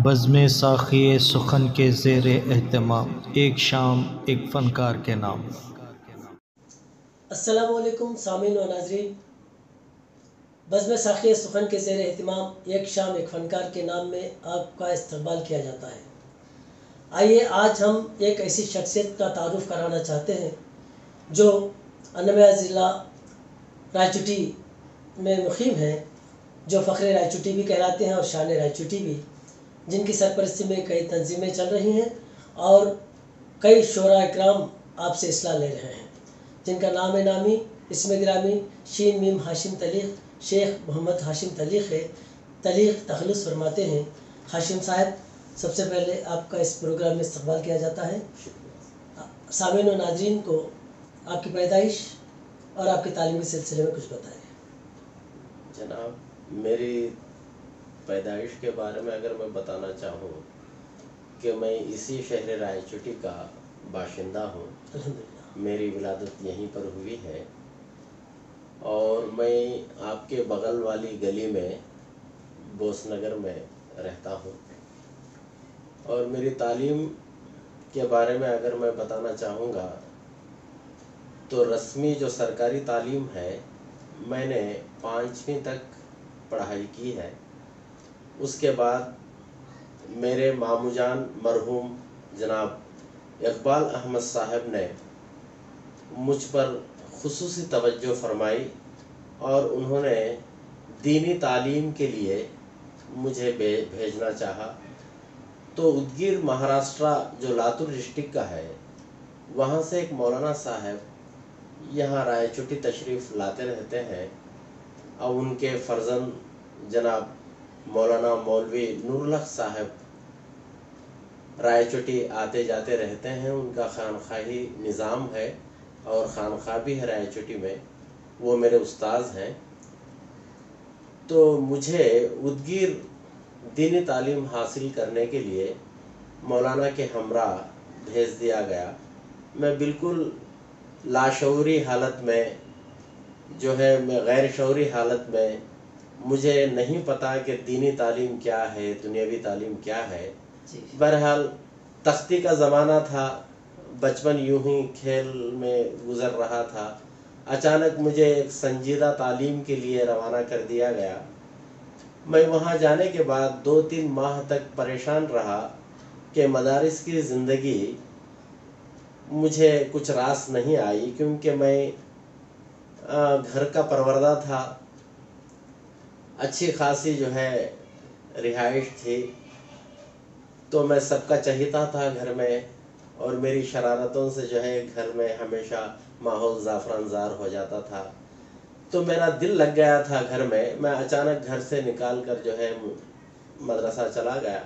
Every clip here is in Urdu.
بزم ساخی سخن کے زیر اہتمام، ایک شام ایک فنکار کے نام۔ السلام علیکم سامعین و ناظرین، بزم ساخی سخن کے زیر اہتمام ایک شام ایک فنکار کے نام میں آپ کا استقبال کیا جاتا ہے۔ آئیے آج ہم ایک ایسی شخصیت کا تعارف کرانا چاہتے ہیں جو انمیا ضلع رائچوٹی میں مقیم ہیں، جو فخر رائچوٹی بھی کہلاتے ہیں اور شان رائچوٹی بھی، جن کی سرپرستی میں کئی تنظیمیں چل رہی ہیں اور کئی شعراء اکرام آپ سے اصلاح لے رہے ہیں، جن کا نام نامی اسم گرامی شین میم ہاشم تلیق شیخ محمد ہاشم تلیق ہے۔ تلیق تخلص فرماتے ہیں۔ ہاشم صاحب، سب سے پہلے آپ کا اس پروگرام میں استقبال کیا جاتا ہے۔ سامعین و ناظرین کو آپ کی پیدائش اور آپ کے تعلیمی سلسلے میں کچھ بتائیں۔ جناب، میری پیدائش کے بارے میں اگر میں بتانا چاہوں کہ میں اسی شہر رائچوٹی کا باشندہ ہوں۔ الحمدللہ۔ میری ولادت یہیں پر ہوئی ہے اور میں آپ کے بغل والی گلی میں بوس نگر میں رہتا ہوں۔ اور میری تعلیم کے بارے میں اگر میں بتانا چاہوں گا تو رسمی جو سرکاری تعلیم ہے، میں نے 5ویں تک پڑھائی کی ہے۔ اس کے بعد میرے ماموں جان مرحوم جناب اقبال احمد صاحب نے مجھ پر خصوصی توجہ فرمائی اور انہوں نے دینی تعلیم کے لیے مجھے بھیجنا چاہا۔ تو ادگیر مہاراشٹرا جو لاتور ڈسٹرکٹ کا ہے، وہاں سے ایک مولانا صاحب یہاں رائچوٹی تشریف لاتے رہتے ہیں اور ان کے فرزند جناب مولانا مولوی نور الحق صاحب رائچوٹی آتے جاتے رہتے ہیں۔ ان کا خانقاہی نظام ہے اور خانقاہ بھی ہے رائچوٹی میں، وہ میرے استاذ ہیں۔ تو مجھے ادگیر دینی تعلیم حاصل کرنے کے لیے مولانا کے ہمراہ بھیج دیا گیا۔ میں بالکل لاشعوری حالت میں میں غیر شعوری حالت میں، مجھے نہیں پتا کہ دینی تعلیم کیا ہے، دنیاوی تعلیم کیا ہے۔ بہرحال تختی کا زمانہ تھا، بچپن یوں ہی کھیل میں گزر رہا تھا۔ اچانک مجھے ایک سنجیدہ تعلیم کے لیے روانہ کر دیا گیا۔ میں وہاں جانے کے بعد 2-3 ماہ تک پریشان رہا کہ مدارس کی زندگی مجھے کچھ راس نہیں آئی، کیونکہ میں گھر کا پروردہ تھا، اچھی خاصی رہائش تھی، تو میں سب کا چہیتا تھا گھر میں، اور میری شرارتوں سے گھر میں ہمیشہ ماحول زعفران زار ہو جاتا تھا۔ تو میرا دل لگ گیا تھا گھر میں۔ میں اچانک گھر سے نکال کر مدرسہ چلا گیا۔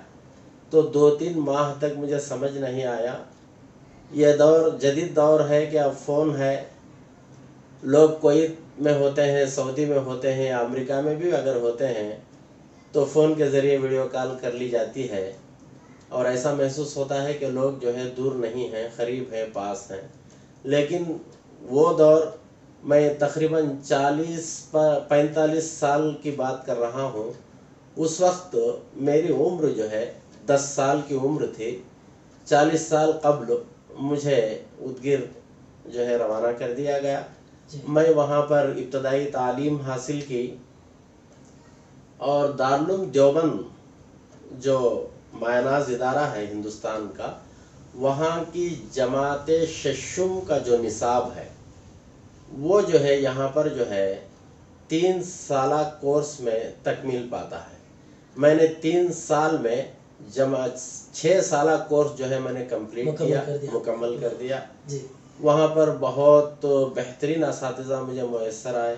تو 2-3 ماہ تک مجھے سمجھ نہیں آیا۔ یہ دور جدید دور ہے کہ اب فون ہے، لوگ کویت میں ہوتے ہیں، سعودی میں ہوتے ہیں، امریکہ میں بھی اگر ہوتے ہیں تو فون کے ذریعے ویڈیو کال کر لی جاتی ہے، اور ایسا محسوس ہوتا ہے کہ لوگ دور نہیں ہیں، قریب ہیں، پاس ہیں۔ لیکن وہ دور، میں تقریباً 40-45 سال کی بات کر رہا ہوں، اس وقت میری عمر 10 سال کی عمر تھی۔ 40 سال قبل مجھے ادگیر روانہ کر دیا گیا۔ میں وہاں پر ابتدائی تعلیم حاصل کی، اور دارالعلوم دیوبند جو مایہ-ناز ادارہ ہے ہندوستان کا، وہاں کی جماعت ششم کا جو نصاب ہے، وہ یہاں پر 3 سالہ کورس میں تکمیل پاتا ہے۔ میں نے 3 سال میں 6 سالہ کورس میں نے مکمل کر دیا۔ وہاں پر بہت بہترین اساتذہ مجھے میسر آئے،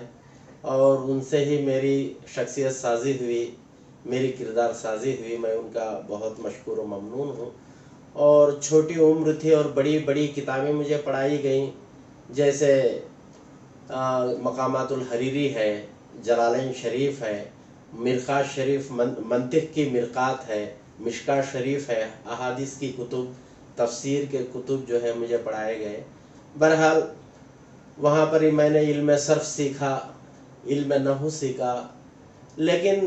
اور ان سے ہی میری شخصیت سازی ہوئی، میری کردار سازی ہوئی۔ میں ان کا بہت مشکور و ممنون ہوں۔ اور چھوٹی عمر تھی اور بڑی بڑی کتابیں مجھے پڑھائی گئیں، جیسے مقامات الحریری ہے، جلالین شریف ہے، مرقات شریف، منطق کی مرقات ہے، مشکوٰۃ شریف ہے، احادیث کی کتب، تفسیر کے کتب مجھے پڑھائے گئے۔ بہرحال وہاں پر ہی میں نے علم صرف سیکھا، علم نحو سیکھا، لیکن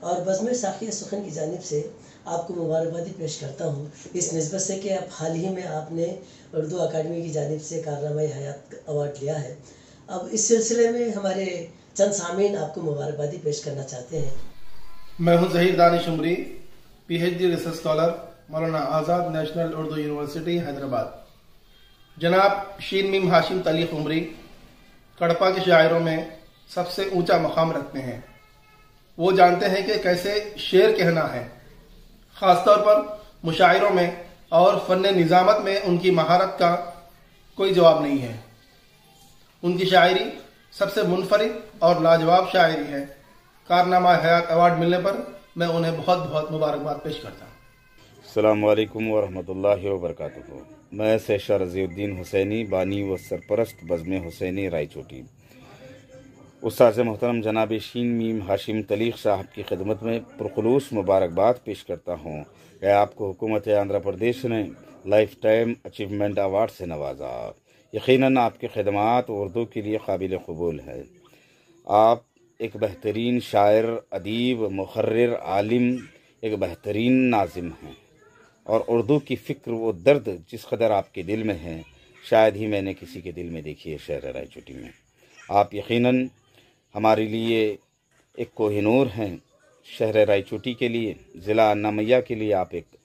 اور بزم ساقیہ سخن کی جانب سے آپ کو مبارکبادی پیش کرتا ہوں اس نسبت سے کہ اب حال ہی میں آپ نے اردو اکیڈمی کی جانب سے کارنامہ حیات ایوارڈ لیا ہے۔ اب اس سلسلے میں ہمارے چند سامعین آپ کو مبارکبادی پیش کرنا چاہتے ہیں۔ میں ہوں Zaheer Danish Umri, P H D research scholar, Maulana Azad national Urdu university Hyderabad. جناب شین میم ہاشم تلیق عمری کڑپا کے شاعروں میں سب سے اونچا مقام رکھتے ہیں۔ وہ جانتے ہیں کہ کیسے شعر کہنا ہے، خاص طور پر مشاعروں میں اور فن نظامت میں ان کی مہارت کا کوئی جواب نہیں ہے۔ ان کی شاعری سب سے منفرد اور لاجواب شاعری ہے۔ کارنامہ حیات ایوارڈ ملنے پر میں انہیں بہت بہت مبارکباد پیش کرتا ہوں۔ السلام علیکم ورحمۃ اللہ وبرکاتہ۔ میں سیشا رضی الدین حسینی، بانی و سرپرست بزم حسینی رائے چوٹی، استاذ محترم جناب شین میم ہاشم تلیق صاحب کی خدمت میں پرخلوص مبارکباد پیش کرتا ہوں کہ آپ کو حکومت آندھرا پردیش نے لائف ٹائم اچیومنٹ ایوارڈ سے نوازا۔ یقیناً آپ کی خدمات اردو کے لیے قابل قبول ہے۔ آپ ایک بہترین شاعر، ادیب، مقرر، عالم، ایک بہترین ناظم ہیں، اور اردو کی فکر و درد جس قدر آپ کے دل میں ہے شاید ہی میں نے کسی کے دل میں دیکھی ہے شہر رائے چوٹی میں۔ آپ یقیناً ہمارے لیے ایک کوہ نور ہیں، شہر رائے چوٹی کے لیے، ضلع انامیہ کے لیے آپ ایک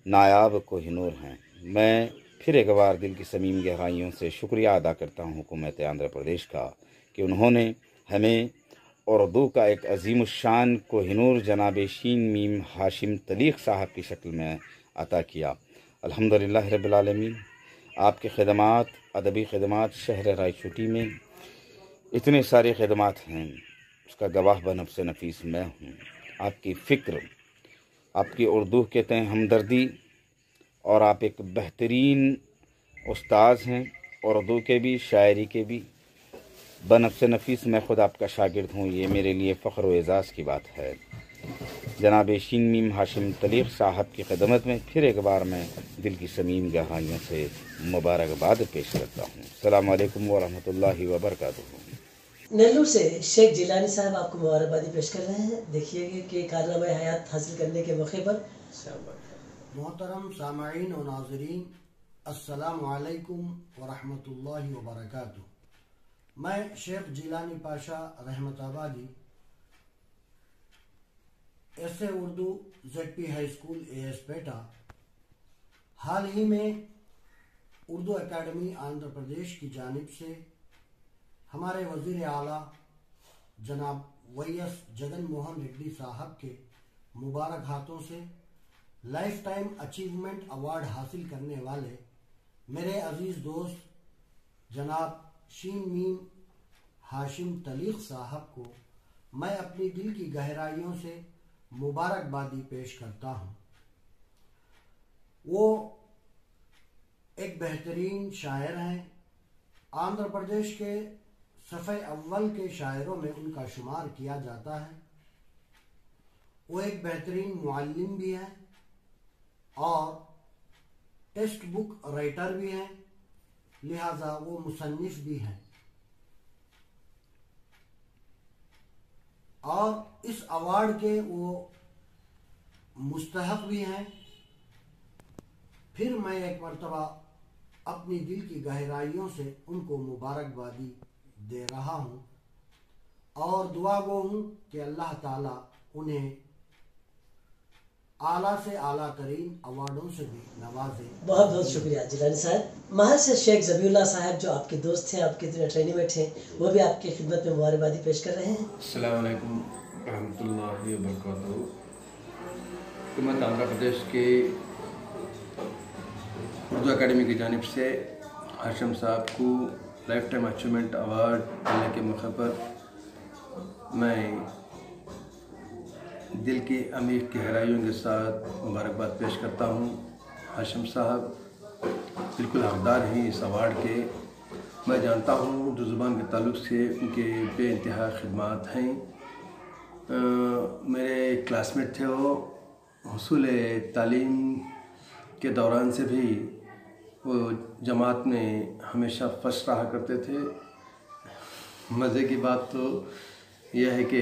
نایاب کوہ نور ہیں۔ میں پھر ایک بار دل کی صمیم گہرائیوں سے شکریہ ادا کرتا ہوں حکومت آندھرا پردیش کا کہ انہوں نے ہمیں اردو کا ایک عظیم الشان کوہ نور جناب شین میم ہاشم تلیق صاحب کی شکل میں عطا کیا۔ الحمدللہ رب العالمین۔ آپ کے خدمات، ادبی خدمات شہر رائے چوٹی میں اتنے سارے خدمات ہیں، اس کا گواہ بنفس نفیس میں ہوں۔ آپ کی فکر، آپ کی اردو کے تئیں ہمدردی، اور آپ ایک بہترین استاذ ہیں، اردو کے بھی، شاعری کے بھی۔ بنفس نفیس میں خود آپ کا شاگرد ہوں، یہ میرے لیے فخر و اعزاز کی بات ہے۔ جناب شین میم ہاشم تلیق صاحب کی خدمت میں پھر ایک بار میں دل کی صمیم گہرائیوں سے مبارکباد پیش کرتا ہوں۔ السلام علیکم ورحمۃ اللہ وبرکاتہ۔ نیلور سے شیخ جیلانی صاحب آپ کو مبارکبادی پیش کر رہے ہیں۔ دیکھیے گے کہ کارنامہ حیات حاصل کرنے کے موقع پر۔ محترم سامعین و ناظرین، السلام علیکم ورحمۃ اللہ وبرکاتہ۔ میں شیخ Jilani Pasha Rahmatabadi, S A Urdu Z P high school A S Peta, حال ہی میں اردو اکیڈمی آندھرا پردیش کی جانب سے ہمارے وزیر اعلیٰ جناب وی ایس جگن موہن ریڈی صاحب کے مبارک ہاتھوں سے لائف ٹائم اچیومنٹ ایوارڈ حاصل کرنے والے میرے عزیز دوست جناب شین میم ہاشم تلیق صاحب کو میں اپنی دل کی گہرائیوں سے مبارکبادی پیش کرتا ہوں۔ وہ ایک بہترین شاعر ہیں، آندھرا پردیش کے صفحے اول کے شاعروں میں ان کا شمار کیا جاتا ہے۔ وہ ایک بہترین معلم بھی ہیں اور ٹیکسٹ بک رائٹر بھی ہیں، لہذا وہ مصنف بھی ہیں، اور اس ایوارڈ کے وہ مستحق بھی ہیں۔ پھر میں ایک مرتبہ اپنی دل کی گہرائیوں سے ان کو مبارکبادی دے رہا ہوں اور دعا گو ہوں کہ اللہ تعالیٰ انہیں اعلیٰ سے اعلیٰ ترین ایوارڈوں سے بھی نوازے۔ بہت بہت شکریہ جیلانی صاحب۔ مہر سے شیخ ذبیح اللہ صاحب جو آپ کے دوست ہیں، آپ کے ٹریننگ میں تھے، وہ بھی آپ کی خدمت میں مبارکبادی پیش کر رہے ہیں۔ السلام علیکم ورحمۃ اللہ وبرکاتہ۔ حکومت آندھرا پردیش کی اردو اکیڈمی کی جانب سے ہاشم صاحب کو لائف ٹائم اچیومنٹ ایوارڈ ملنے کے موقع پر میں دل کی عمیق گہرائیوں کے ساتھ مبارکباد پیش کرتا ہوں۔ ہاشم صاحب بالکل حقدار ہیں اس ایوارڈ کے۔ میں جانتا ہوں اردو زبان کے تعلق سے ان کے بے انتہا خدمات ہیں۔ میرے کلاس میٹ تھے وہ، حصول تعلیم کے دوران سے بھی وہ جماعت میں ہمیشہ فرسٹ رہا کرتے تھے۔ مزے کی بات تو یہ ہے کہ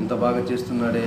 ఇంత బాగా చేస్తున్నాడే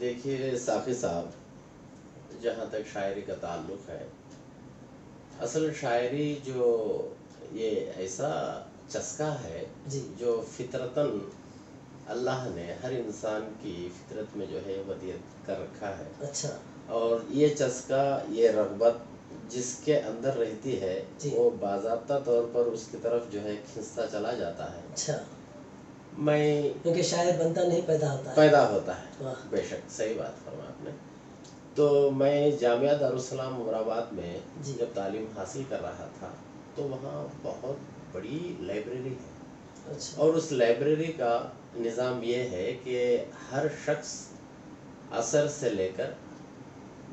دیکھیے ساقی صاحب، جہاں تک شاعری کا تعلق ہے، اصل شاعری جو یہ ایسا چسکا ہے جی جو فطرتاً اللہ نے ہر انسان کی فطرت میں جو ہے ودیت کر رکھا ہے، اچھا اور یہ چسکا، یہ رغبت جس کے اندر رہتی ہے جی وہ باضابطہ طور پر اس کی طرف جو ہے کھنچتا چلا جاتا ہے۔ اچھا، میں کیونکہ شاعر بنتا نہیں، پیدا ہوتا ہے۔ پیدا ہوتا ہے، واہ، بے شک صحیح بات فرمایا آپ نے۔ تو میں جامعہ دارالسلام عمر آباد میں جی جب تعلیم حاصل کر رہا تھا تو وہاں بہت بڑی لائبریری ہے، اچھا اور اس لائبریری کا نظام یہ ہے کہ ہر شخص عصر سے لے کر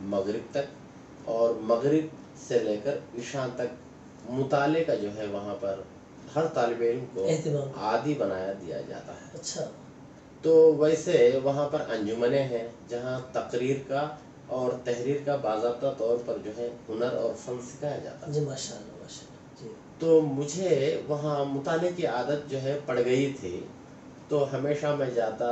مغرب تک اور مغرب سے لے کر عشاء تک مطالعے کا جو ہے وہاں پر ہر طالب علم کو اہتمام، عادی بنایا دیا جاتا ہے۔ اچھا تو ویسے وہاں پر انجمنیں ہیں جہاں تقریر کا اور تحریر کا باضابطہ طور پر جو ہے ہنر اور فن سکھایا جاتا ہے۔ جی ماشاء اللہ ماشاء اللہ، جی تو مجھے وہاں مطالعے کی عادت جو ہے پڑ گئی تھی، تو ہمیشہ میں جاتا،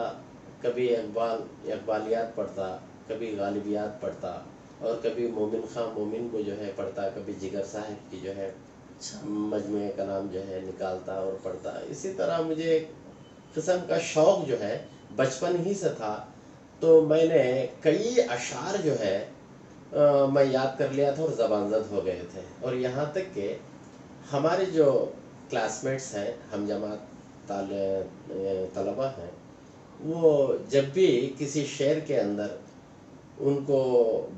کبھی اقبالیات پڑھتا، کبھی غالبیات پڑھتا، اور کبھی مومن خان مومن کو جو ہے پڑھتا، کبھی جگر صاحب کی جو ہے اچھا مجموعہ کلام جو ہے نکالتا اور پڑھتا۔ اسی طرح مجھے ایک قسم کا شوق جو ہے بچپن ہی سے تھا، تو میں نے کئی اشعار جو ہے میں یاد کر لیا تھا اور زبان زد ہو گئے تھے، اور یہاں تک کہ ہمارے جو کلاس میٹس ہیں، ہم جماعت طلبہ ہیں، وہ جب بھی کسی شعر کے اندر ان کو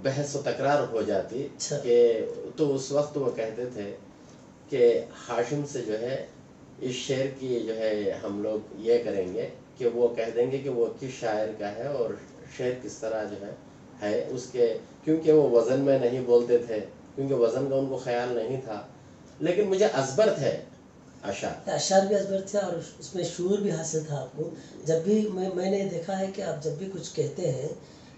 بحث و تکرار ہو جاتی اچھا کہ تو اس وقت وہ کہتے تھے کہ ہاشم سے جو ہے اس شعر کی جو ہے ہم لوگ یہ کریں گے کہ وہ کہہ دیں گے کہ وہ کس شاعر کا ہے اور شعر کس طرح جو ہے اس کے، کیونکہ وہ وزن میں نہیں بولتے تھے، کیونکہ وزن کا ان کو خیال نہیں تھا، لیکن مجھے ازبر تھے اشعار۔ اشعار بھی ازبر تھے اور اس میں شعور بھی حاصل تھا آپ کو۔ جب بھی میں نے دیکھا ہے کہ آپ جب بھی کچھ کہتے ہیں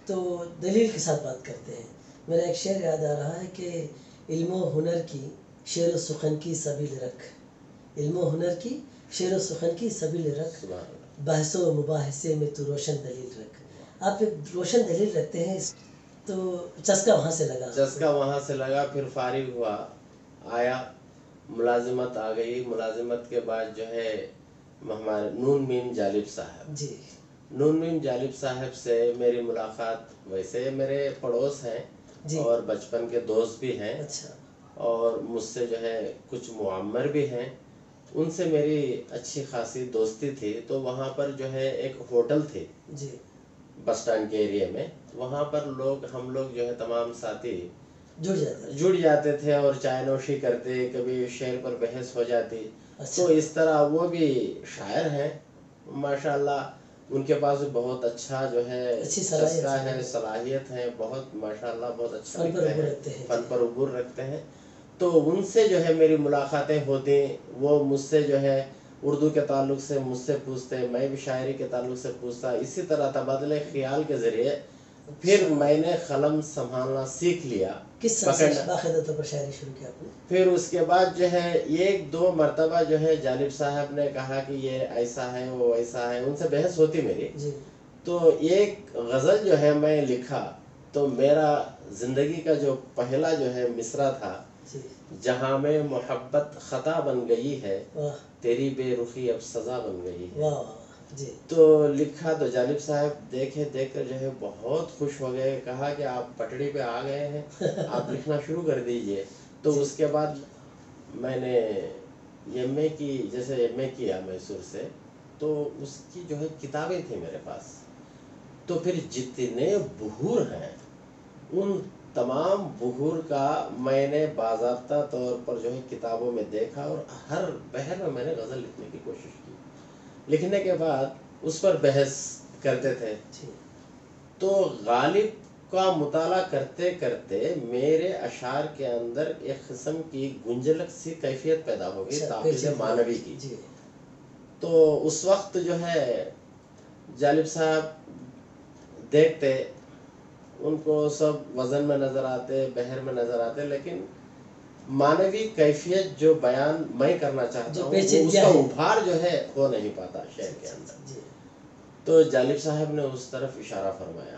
تو دلیل کے ساتھ بات کرتے ہیں۔ میرا ایک شعر یاد آ رہا ہے کہ علم و ہنر کی شعر و سخن کی سبیل رکھ، علم و ہنر کی شعر و سخن کی سبیل رکھ، بحث و مباحثے میں تو روشن دلیل رکھ۔ آپ ایک روشن دلیل رکھتے ہیں، تو چسکا وہاں سے لگا، چسکا وہاں سے لگا، پھر فارغ ہوا، آیا، ملازمت آ گئی۔ ملازمت کے بعد جو ہے ہمارے نون میم جالب صاحب، جی نون میم جالب صاحب سے میری ملاقات، ویسے میرے پڑوس ہیں جی اور بچپن کے دوست بھی ہیں، اچھا اور مجھ سے جو ہے کچھ معمر بھی ہیں، ان سے میری اچھی خاصی دوستی تھی۔ تو وہاں پر جو ہے ایک ہوٹل تھی جی بس اسٹینڈ کے ایریے میں، وہاں پر ہم لوگ جو ہے تمام ساتھی جڑ جاتے تھے اور چائے نوشی کرتے، کبھی شعر پر بحث ہو جاتی۔ اچھا تو اس طرح وہ بھی شاعر ہیں ماشاءاللہ، ان کے پاس بہت اچھا جو ہے اچھی صلاحیت چسکا ہے، صلاحیت ہے، بہت ماشاءاللہ بہت اچھا فن پر لکھتے عبور ہیں، رکھتے ہیں۔ فن پر عبور رکھتے ہیں۔ تو ان سے جو ہے میری ملاقاتیں ہوتی، وہ مجھ سے جو ہے اردو کے تعلق سے مجھ سے پوچھتے، میں بھی شاعری کے تعلق سے پوچھتا، اسی طرح تبادلہ خیال کے ذریعے پھر میں نے قلم سنبھالنا سیکھ لیا۔ کس سال سے باقاعدہ طور پر شاعری شروع کی آپ نے؟ پھر اس کے بعد جو ہے ایک دو مرتبہ جو ہے جالب صاحب نے کہا کہ یہ ایسا ہے وہ ایسا ہے، ان سے بحث ہوتی میری، جی تو ایک غزل جو ہے میں لکھا، تو میرا زندگی کا جو پہلا جو ہے مصرع تھا، جی جہاں میں محبت خطا بن گئی ہے، واہ تیری بے رخی اب سزا بن گئی ہے۔ واہ جی تو لکھا، تو جالب صاحب دیکھ کر جو ہے بہت خوش ہو گئے، کہا کہ آپ پٹڑی پہ آ گئے ہیں، آپ لکھنا شروع کر دیجئے۔ تو اس کے بعد میں نے ایم اے کی، جیسے ایم اے کیا میسور سے، تو اس کی جو ہے کتابیں تھیں میرے پاس، تو پھر جتنے بحور ہیں ان تمام بحور کا میں نے باضابطہ طور پر جو ہے کتابوں میں دیکھا، اور ہر بحر میں نے غزل لکھنے کی کوشش کی۔ لکھنے کے بعد اس پر بحث کرتے تھے، تو غالب کا مطالعہ کرتے کرتے میرے اشعار کے اندر ایک قسم کی گنجلک سی کیفیت پیدا ہو گئی، تحفظ معنوی کی۔ تو اس وقت جو ہے جالب صاحب دیکھتے، ان کو سب وزن میں نظر آتے، بحر میں نظر آتے، لیکن معنوی کیفیت جو بیان میں کرنا چاہتا ہوں اس کا ابھار جو ہے ہو نہیں پاتا شعر کے اندر۔ تو جالب صاحب نے اس طرف اشارہ فرمایا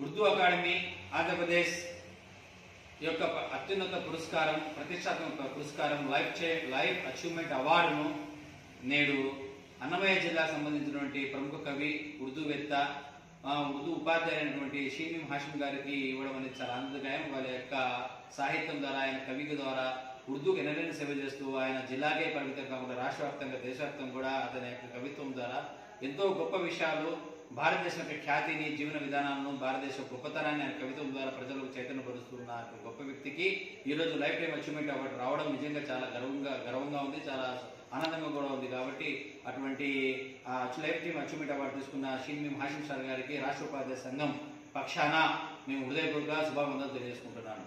ఉర్దూ అకాడమీ ఆంధ్రప్రదేశ్ యొక్క అత్యున్నత పురస్కారం, ప్రతిష్టాత్మక పురస్కారం లైఫ్ అచీవ్మెంట్ అవార్డును నేడు అన్నమయ్య జిల్లాకు సంబంధించినటువంటి ప్రముఖ కవి, ఉర్దూవేత్త, ఉర్దూ ఉపాధ్యాయులైనటువంటి షీన్ మీమ్ హాషిం గారికి ఇవ్వడం అనేది చాలా ఆనందదాయం. వాళ్ళ యొక్క సాహిత్యం ద్వారా, ఆయన కవిత ద్వారా ఉర్దూకు ఎనలేని సేవ చేస్తూ ఆయన జిల్లాకే పరిమితం కాకుండా రాష్ట్ర వ్యాప్తంగా, దేశవ్యాప్తంగా కూడా అతని యొక్క కవిత్వం ద్వారా ఎంతో గొప్ప విషయాలు, భారతదేశం యొక్క ఖ్యాతిని, జీవన విధానాలను, భారతదేశ గొప్పతనాన్ని ఆయన కవిత్వం ద్వారా ప్రజలకు చైతన్యపరుస్తున్న గొప్ప వ్యక్తికి ఈరోజు లైఫ్ టైం అచీవ్మెంట్ అవార్డు రావడం నిజంగా చాలా గర్వంగా ఉంది, చాలా ఆనందంగా కూడా ఉంది. కాబట్టి అటువంటి లైఫ్ టైం అచీవ్మెంట్ అవార్డు తీసుకున్న షీన్ మీమ్ హాషిం సార్ గారికి రాష్ట్ర ఉపాధ్యాయ సంఘం పక్షాన మేము హృదయపూర్వక శుభావందనలు తెలియజేసుకుంటున్నాను.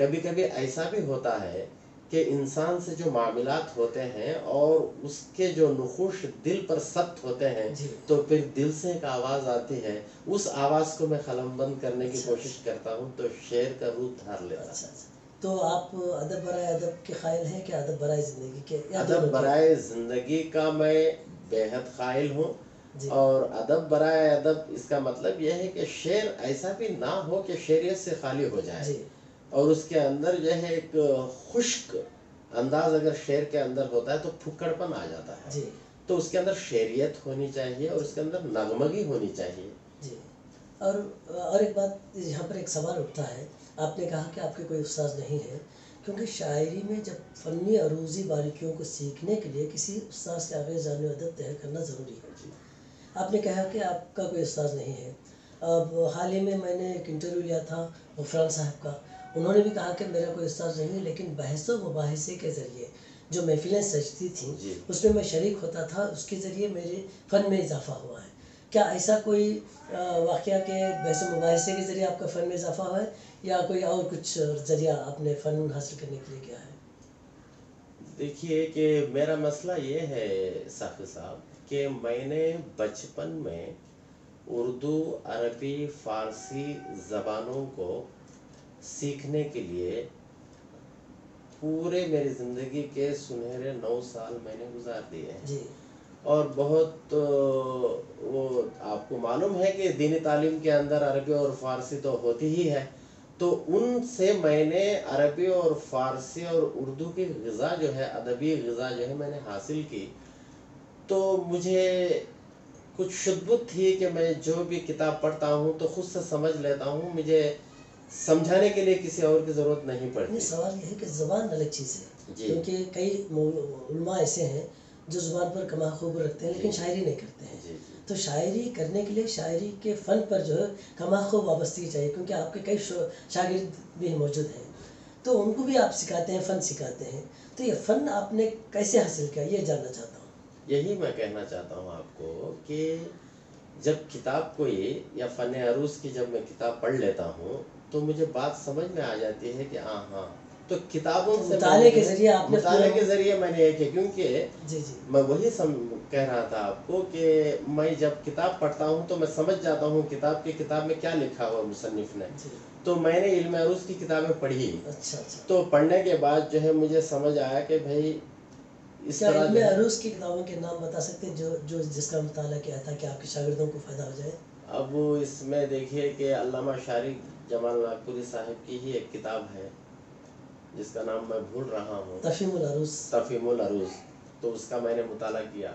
کبھی کبھی ایسا بھی ہوتا ہے کہ انسان سے جو معاملات ہوتے ہیں اور اس کے جو نقوش دل پر ثبت ہوتے ہیں تو پھر دل سے ایک آواز آتی ہے، اس آواز کو میں قلم بند کرنے کی کوشش کرتا ہوں تو شعر کا روپ دھار لیتا ہے۔ تو آپ ادب برائے ادب کے قائل ہیں کہ ادب برائے زندگی کے؟ ادب برائے زندگی کا میں بے حد قائل ہوں، اور ادب برائے ادب اس کا مطلب یہ ہے کہ شعر ایسا بھی نہ ہو کہ شعریت سے خالی ہو جائے، اور اس کے اندر جو ہے ایک خشک انداز اگر شعر کے اندر ہوتا ہے تو پھکڑ پن آ جاتا ہے، تو اس کے اندر شعریت ہونی چاہیے اور اس کے اندر نغمگی ہونی چاہیے۔ جی، اور ایک بات یہاں پر ایک سوال اٹھتا ہے، آپ نے کہا کہ آپ کے کوئی استاد نہیں ہے، کیونکہ شاعری میں جب فنی عروضی باریکیوں کو سیکھنے کے لیے کسی استاد سے آگے جانے ادب طے کرنا ضروری ہے۔ آپ نے کہا کہ آپ کا کوئی استاد نہیں ہے۔ اب حال ہی میں نے ایک انٹرویو لیا تھا غفران صاحب کا، انہوں نے بھی کہا کہ میرا کوئی استاد نہیں ہے، لیکن بحث و مباحثے کے ذریعے جو محفلیں سجتی تھیں اس میں شریک ہوتا تھا، اس کے ذریعے میرے فن میں اضافہ ہوا ہے۔ کیا ایسا کوئی واقعہ کہ بحث و مباحثے کے ذریعے آپ کا فن میں اضافہ ہوا ہے، یا کوئی اور کچھ ذریعہ آپ نے فن حاصل کرنے کے لیے کیا ہے؟ دیکھیے کہ میرا مسئلہ یہ ہے ساقی صاحب کہ میں نے بچپن میں اردو، عربی، فارسی زبانوں کو سیکھنے کے لیے پورے میری زندگی کے سنہرے 9 سال میں نے گزار دیے ہیں، اور بہت وہ آپ کو معلوم ہے کہ دینی تعلیم کے اندر عربی اور فارسی تو ہوتی ہی ہے، تو ان سے میں نے عربی اور فارسی اور اردو کی غذا جو ہے، ادبی غذا جو ہے میں نے حاصل کی، تو مجھے کچھ شدت تھی کہ میں جو بھی کتاب پڑھتا ہوں تو خود سے سمجھ لیتا ہوں، مجھے سمجھانے کے لیے کسی اور کی ضرورت نہیں پڑتی۔ سوال یہ ہے کہ زبان الگ چیز ہے، کیونکہ کئی علماء ایسے ہیں جو زبان پر کما خوب رکھتے ہیں لیکن شاعری نہیں کرتے ہیں، تو شاعری کرنے کے لیے شاعری کے فن پر جو ہے کما خوب وابستگی چاہیے، کیونکہ آپ کے کئی شاگرد بھی موجود ہیں، تو ان کو بھی آپ سکھاتے ہیں، فن سکھاتے ہیں، تو یہ فن آپ نے کیسے حاصل کیا، یہ جاننا چاہتا ہوں۔ یہی میں کہنا چاہتا ہوں آپ کو کہ جب کتاب کوئی یا فن عروض کی جب میں کتاب پڑھ لیتا ہوں تو مجھے بات سمجھ میں آ جاتی ہے کہ ہاں تو کتابوں سے مطالعے کے ذریعے آپ نے مطالعے کے ذریعے میں نے ایک ہے، کیونکہ میں وہی کہہ رہا تھا آپ کو کہ میں جب کتاب پڑھتا ہوں تو میں سمجھ جاتا ہوں کتاب میں کیا لکھا ہوا مصنف نے، تو میں نے علم عروض کی کتابیں پڑھی، تو پڑھنے کے بعد جو ہے مجھے سمجھ آیا کہ بھائی اس طرح علم عروض کی کتابوں کے نام بتا سکتے ہیں جو جس کا مطالعہ کیا تھا کہ آپ کے شاگردوں کو فائدہ ہو جائے؟ اب اس میں دیکھیے کہ علامہ شارق جمال ناگپوری صاحب کی ہی ایک کتاب ہے جس کا نام میں بھول رہا ہوں، تفہیم العروض۔ تفہیم العروض، تو اس کا میں نے مطالعہ کیا،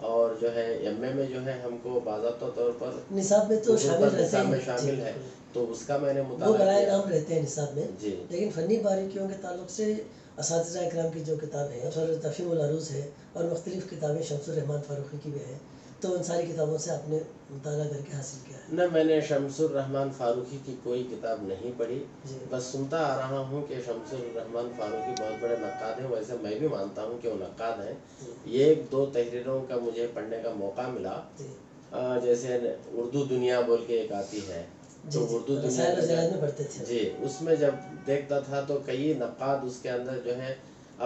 اور جو ہے ایم اے میں جو ہے ہم کو باضابطہ طور پر نصاب میں تو شامل ہے، تو اس کا میں نے مطالعہ کیا۔ وہ برائے نام رہتے ہیں نصاب میں، لیکن فنی باریکیوں کے تعلق سے اساتذہ اکرام کی جو کتابیں ہیں، اور تفہیم العروض ہے اور مختلف کتابیں شمس الرحمان فاروقی کی بھی ہیں، تو ان ساری کتابوں سے آپ نے مطالعہ کر کے حاصل کیا ہے؟ نہ، میں نے شمس الرحمان فاروقی کی کوئی کتاب نہیں پڑھی، بس سنتا آ رہا ہوں کہ شمس الرحمان فاروقی بہت بڑے نقاد ہیں، ویسے میں بھی مانتا ہوں کہ وہ نقاد ہیں۔ یہ 2 تحریروں کا مجھے پڑھنے کا موقع ملا، جیسے اردو دنیا بول کے ایک آتی ہے، تو اردو دنیا اس میں جب دیکھتا تھا تو کئی نقاد اس کے اندر جو ہے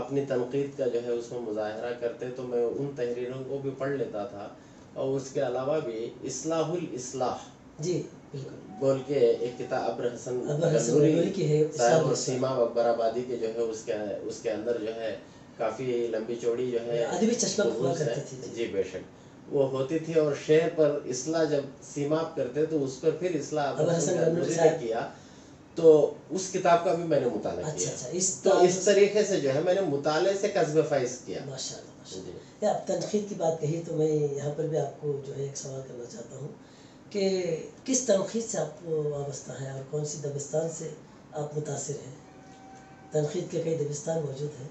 اپنی تنقید کا جو ہے اس میں مظاہرہ کرتے، تو میں ان تحریروں کو بھی پڑھ لیتا تھا، اور اس کے علاوہ بھی اصلاح الاصلاح بول کے ایک کتاب ابر حسن گنگوری کی ہے، صاحب سیما اکبر آبادی کے جو ہے اس کے اندر جو ہے کافی لمبی چوڑی جو ہے ادبی چشمہ ہوا کرتی تھی، جی بے شک وہ ہوتی تھی، اور شعر پر اصلاح جب سیماب کرتے تو اس پر پھر اصلاح ابر حسن گنگوری نے کیا، تو اس کتاب کا بھی میں نے مطالعہ کیا، تو اس طریقے سے جو ہے میں نے مطالعے سے کسب فیض کیا۔ ماشاءاللہ ماشاءاللہ۔ آپ تنقید کی بات کہی تو میں یہاں پر بھی آپ کو جو ہے ایک سوال کرنا چاہتا ہوں کہ کس تنقید سے آپ وابستہ ہیں اور کون سی دبستان سے آپ متاثر ہیں؟ تنقید کے کئی دبستان موجود ہیں،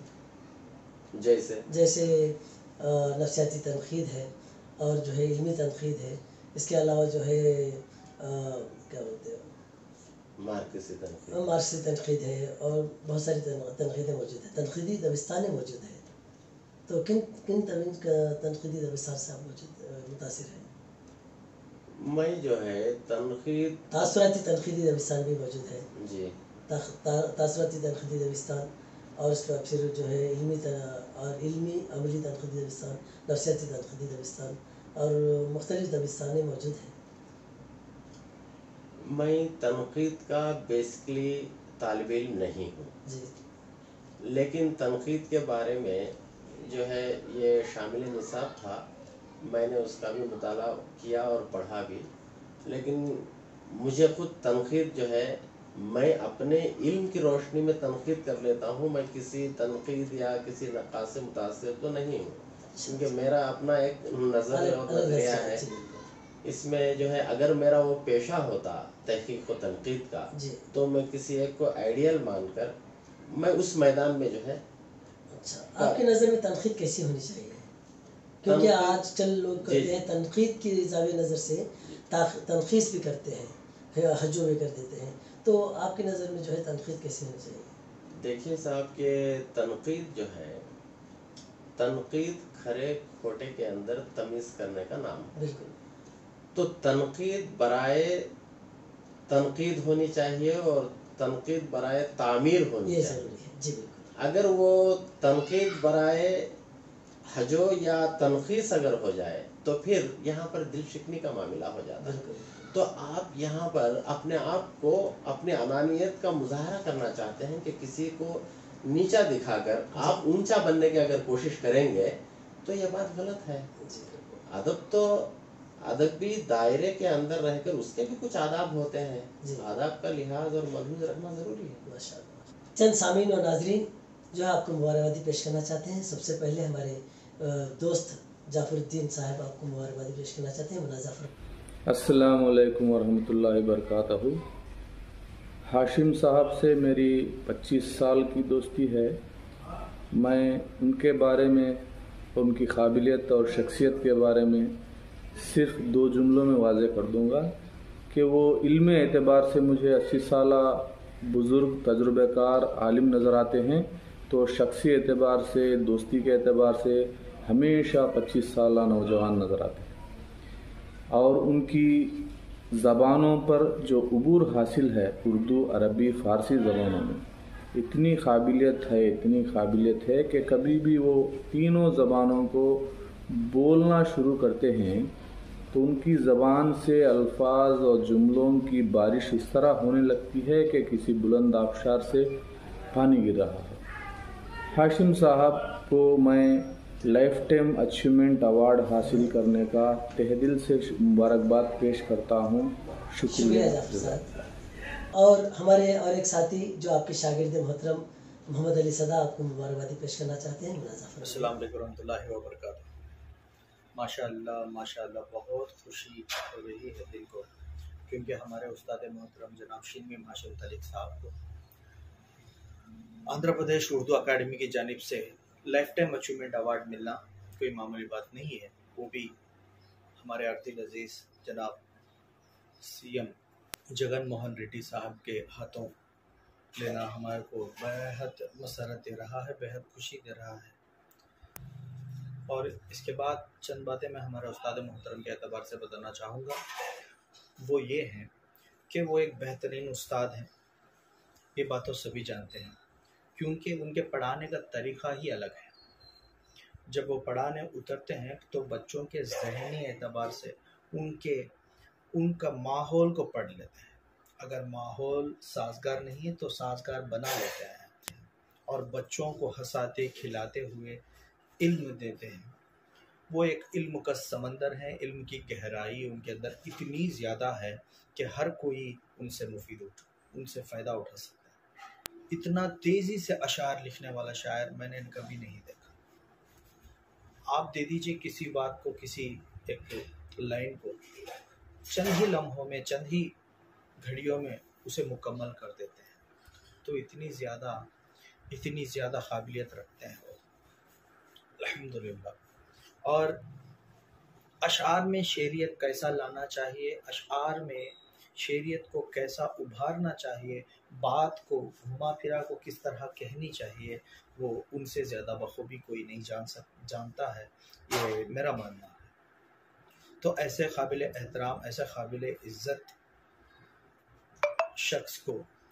جیسے نفسیاتی تنقید ہے اور جو ہے علمی تنقید ہے، اس کے علاوہ جو ہے کیا بولتے ہیں مارکسی تنقید ہے، اور بہت ساری تنقیدیں موجود ہیں، تنقیدی دبستانیں موجود ہیں، تو کن تنقیدی دبستان سے آپ متاثر ہیں؟ میں جو ہے تنقید تاثراتی تنقیدی دبستان بھی موجود ہے، جی تاثراتی تنقیدی دبستان، اور اس کے بعد پھر جو ہے علمی عملی تنقیدی دبستان، نفسیاتی تنقیدی دبستان اور مختلف دبستانیں موجود ہیں۔ میں تنقید کا بیسکلی طالب علم نہیں ہوں جی، لیکن تنقید کے بارے میں جو ہے یہ شامل نصاب تھا، میں نے اس کا بھی مطالعہ کیا اور پڑھا بھی، لیکن مجھے خود تنقید جو ہے میں اپنے علم کی روشنی میں تنقید کر لیتا ہوں، میں کسی تنقید یا کسی نقاش سے متاثر تو نہیں ہوں، کیونکہ میرا اپنا ایک نظریہ اور نظریہ ہے۔ اس میں جو ہے اگر میرا وہ پیشہ ہوتا تحقیق و تنقید کا تو میں کسی ایک کو آئیڈیل مان کر میں اس میدان میں جو ہے۔ اچھا، آپ کی نظر میں تنقید کیسی ہونی چاہیے؟ کیونکہ آج کل لوگ کرتے ہیں تنقید کی زاویہ نظر سے تنخیص بھی کرتے ہیں، حجو بھی کر دیتے ہیں، تو آپ کی نظر میں جو ہے تنقید کیسی ہونی چاہیے؟ دیکھیے صاحب کہ تنقید جو ہے، تنقید کھرے کھوٹے کے اندر تمیز کرنے کا نام ہے۔ بالکل۔ تو تنقید برائے تنقید ہونی چاہیے اور تنقید برائے تعمیر ہونی چاہیے۔ جی بالکل۔ اگر وہ تنقید برائے حجو یا تنخیص اگر ہو جائے تو پھر یہاں پر دل شکنی کا معاملہ ہو جاتا ہے۔ تو آپ یہاں پر اپنے آپ کو اپنے انانیت کا مظاہرہ کرنا چاہتے ہیں کہ کسی کو نیچا دکھا کر آپ اونچا بننے کی اگر کوشش کریں گے تو یہ بات غلط ہے۔ ادب بھی دائرے کے اندر رہ کر اس کے بھی کچھ آداب ہوتے ہیں، آداب کا لحاظ اور ملحوظ رکھنا ضروری ہے۔ ماشاءاللہ۔ چند سامعین اور ناظرین جو آپ کو مبارکبادی پیش کرنا چاہتے ہیں، سب سے پہلے ہمارے دوست جعفر الدین صاحب آپ کو مبارکبادی پیش کرنا چاہتے ہیں، مناظر۔ السلام علیکم ورحمۃ اللہ وبرکاتہ۔ ہاشم صاحب سے میری 25 سال کی دوستی ہے۔ میں ان کے بارے میں، ان کی قابلیت اور شخصیت کے بارے میں صرف 2 جملوں میں واضح کر دوں گا کہ وہ علم اعتبار سے مجھے 80 سالہ بزرگ تجربہ کار عالم نظر آتے ہیں، تو شخصی اعتبار سے، دوستی کے اعتبار سے ہمیشہ 25 سالہ نوجوان نظر آتے ہیں۔ اور ان کی زبانوں پر جو عبور حاصل ہے، اردو، عربی، فارسی زبانوں میں اتنی قابلیت ہے کہ کبھی بھی وہ تینوں زبانوں کو بولنا شروع کرتے ہیں تو ان کی زبان سے الفاظ اور جملوں کی بارش اس طرح ہونے لگتی ہے کہ کسی بلند آبشار سے پانی گر رہا ہے۔ ہاشم صاحب کو میں لائف ٹائم اچیومنٹ ایوارڈ حاصل کرنے کا تہ دل سے مبارکباد پیش کرتا ہوں۔ شکریہ صاحب۔ اور ہمارے اور ایک ساتھی جو آپ کے شاگرد محترم محمد علی صدا آپ کو مبارکبادی پیش کرنا چاہتے ہیں۔ السلام علیکم ورحمۃ اللہ وبرکاتہ۔ ماشاءاللہ بہت خوشی ہو رہی ہے دل کو، کیونکہ ہمارے استاد محترم جناب شین میم ہاشم طلیق صاحب کو آندھرا پردیش اردو اکیڈمی کی جانب سے لائف ٹائم اچیومنٹ ایوارڈ ملنا کوئی معمولی بات نہیں ہے، وہ بھی ہمارے عارضی عزیز جناب سی ایم جگن موہن ریڈی صاحب کے ہاتھوں لینا ہمارے کو بہت مسرت دے رہا ہے، بہت خوشی دے رہا ہے۔ اور اس کے بعد چند باتیں میں ہمارے استاد محترم کے اعتبار سے بتانا چاہوں گا، وہ یہ ہیں کہ وہ ایک بہترین استاد ہیں، یہ بات تو سبھی جانتے ہیں، کیونکہ ان کے پڑھانے کا طریقہ ہی الگ ہے۔ جب وہ پڑھانے اترتے ہیں تو بچوں کے ذہنی اعتبار سے ان کا ماحول کو پڑھ لیتے ہیں، اگر ماحول سازگار نہیں ہے تو سازگار بنا لیتے ہیں، اور بچوں کو ہنساتے کھلاتے ہوئے علم دیتے ہیں۔ وہ ایک علم کا سمندر ہے، علم کی گہرائی ان کے اندر اتنی زیادہ ہے کہ ہر کوئی ان سے فائدہ اٹھا سکتا ہے۔ اتنا تیزی سے اشعار لکھنے والا شاعر میں نے کبھی نہیں دیکھا۔ آپ دے دیجئے کسی بات کو، کسی ایک لائن کو، چند ہی لمحوں میں، چند ہی گھڑیوں میں اسے مکمل کر دیتے ہیں، تو اتنی زیادہ قابلیت رکھتے ہیں وہ، الحمدللہ۔ اور اشعار میں شعریت کیسا لانا چاہیے، اشعار میں شعریت کو کیسا ابھارنا چاہیے، بات کو گھما پھرا کو کس طرح کہنی چاہیے، وہ ان سے زیادہ بخوبی کوئی نہیں جانتا ہے، یہ میرا ماننا ہے۔ تو ایسے قابل احترام، ایسے قابل عزت شخص کو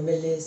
MLA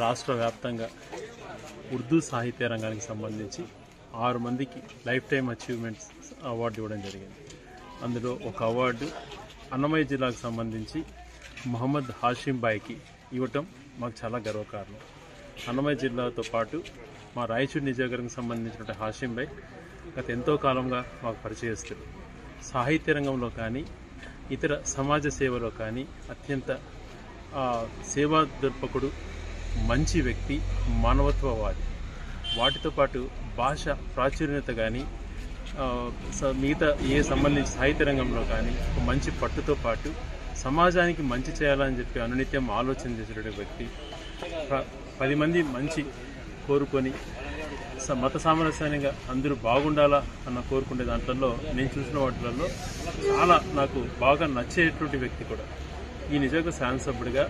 రాష్ట్ర వ్యాప్తంగా ఉర్దూ సాహిత్య రంగానికి సంబంధించి 6 మందికి లైఫ్ టైం అచీవ్మెంట్స్ అవార్డు ఇవ్వడం జరిగింది. అందులో ఒక అవార్డు అన్నమయ్య జిల్లాకు సంబంధించి మొహమ్మద్ హాషిం బాయ్కి ఇవ్వటం మాకు చాలా గర్వకారణం. అన్నమయ్య జిల్లాతో పాటు మా రాయచూరు నియోజకవర్గానికి సంబంధించినటువంటి హాషిం బాయ్ గత ఎంతో కాలంగా మాకు పరిచయస్తులు. సాహిత్య రంగంలో కానీ ఇతర సమాజ సేవలో కానీ అత్యంత సేవా దర్పకుడు, మంచి వ్యక్తి, మానవత్వవాది. వాటితో పాటు భాష ప్రాచుర్యత కానీ మిగతా సంబంధించి సాహిత్య రంగంలో కానీ మంచి పట్టుతో పాటు సమాజానికి మంచి చేయాలని చెప్పి అనునిత్యం ఆలోచన చేసేటువంటి వ్యక్తి. 10 మంది మంచి కోరుకొని మత సామరస్యంగా అందరూ బాగుండాలా అన్న కోరుకునే దాంట్లో నేను చూసిన వాటిల్లో చాలా నాకు బాగా నచ్చేటువంటి వ్యక్తి కూడా. ఈ నిజంగా శాసనసభ్యుడిగా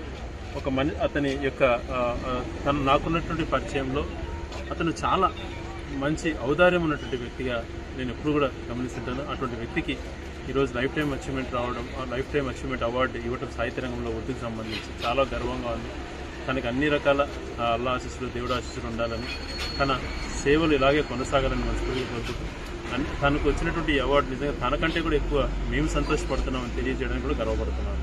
ఒక అతని యొక్క నాకున్నటువంటి పరిచయంలో అతను చాలా మంచి ఔదార్యం ఉన్నటువంటి వ్యక్తిగా నేను ఎప్పుడు కూడా గమనిస్తుంటాను. అటువంటి వ్యక్తికి ఈరోజు లైఫ్ టైం అచీవ్మెంట్ రావడం, లైఫ్ టైం అచీవ్మెంట్ అవార్డు ఇవ్వడం సాహిత్య రంగంలో ఉర్దూకి సంబంధించి చాలా గర్వంగా ఉంది. తనకి అన్ని రకాల అల్లా ఆశీస్సులు, దేవుడు ఆశీస్సులు ఉండాలని, తన సేవలు ఇలాగే కొనసాగాలని మనస్ఫూర్తిగా కోరుకుంటూ తనకు వచ్చినటువంటి అవార్డు నిజంగా తనకంటే కూడా ఎక్కువ మేము సంతోషపడుతున్నామని తెలియజేయడానికి కూడా గర్వపడుతున్నాను.